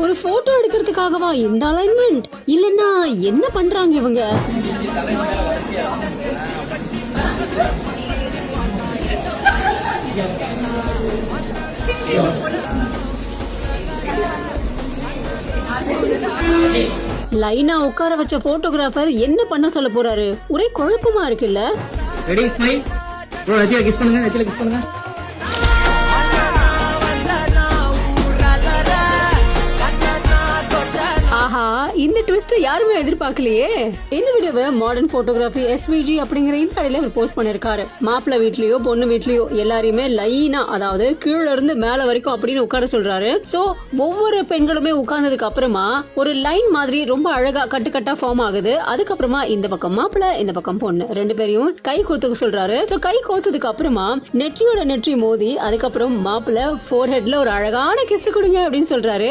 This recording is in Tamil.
ஒரு போட்டோ எடுக்கிறதுக்காகவா இந்த அலைன்மெண்ட்? இல்லன்னா என்ன பண்றாங்க இவங்க? லைனா உட்கார வச்ச போட்டோகிராஃபர் என்ன பண்ண சொல்ல போறாரு? ஒரே குழப்பமா இருக்குல்ல. Ready smile bro. நெத்தியில கிஸ் பண்ணுங்க, நெத்தியில கிஸ் பண்ணுங்க. ஆஹா, இந்த ட்விஸ்ட் யாருமே எதிர்பார்க்கலையே. இந்த வீடியோவை மாடர்ன் போட்டோகிராஃபி எஸ்விஜி அப்படிங்கிற இந்த கடையில அவர் போஸ்ட் பண்ணிருக்காரு. மாப்பிள்ளை வீட்லயோ பொண்ணு வீட்லயோ எல்லாரையுமே லைனா, அதாவது கீழ இருந்து மேல வரைக்கும் அப்படின்னு உட்கார சொல்றாரு. சோ ஒவ்வொரு பெண்களுமே உட்கார்ந்ததுக்கு அப்புறமா ஒரு லைன் மாதிரி ரொம்ப அழகா கட்டுக்கட்டா ஃபார்ம் ஆகுது. அதுக்கப்புறமா இந்த பக்கம் மாப்பிள்ளை, இந்த பக்கம் பொண்ணு, ரெண்டு பேரையும் கை கோத்துக்க சொல்றாரு. சோ கை கோத்ததுக்கு அப்புறமா நெற்றியோட நெற்றி மோதி அதுக்கப்புறம் மாப்பிள்ளை ஃபோர்ஹெட்ல ஒரு அழகான கிஸ் கொடுங்க அப்படின்னு சொல்றாரு.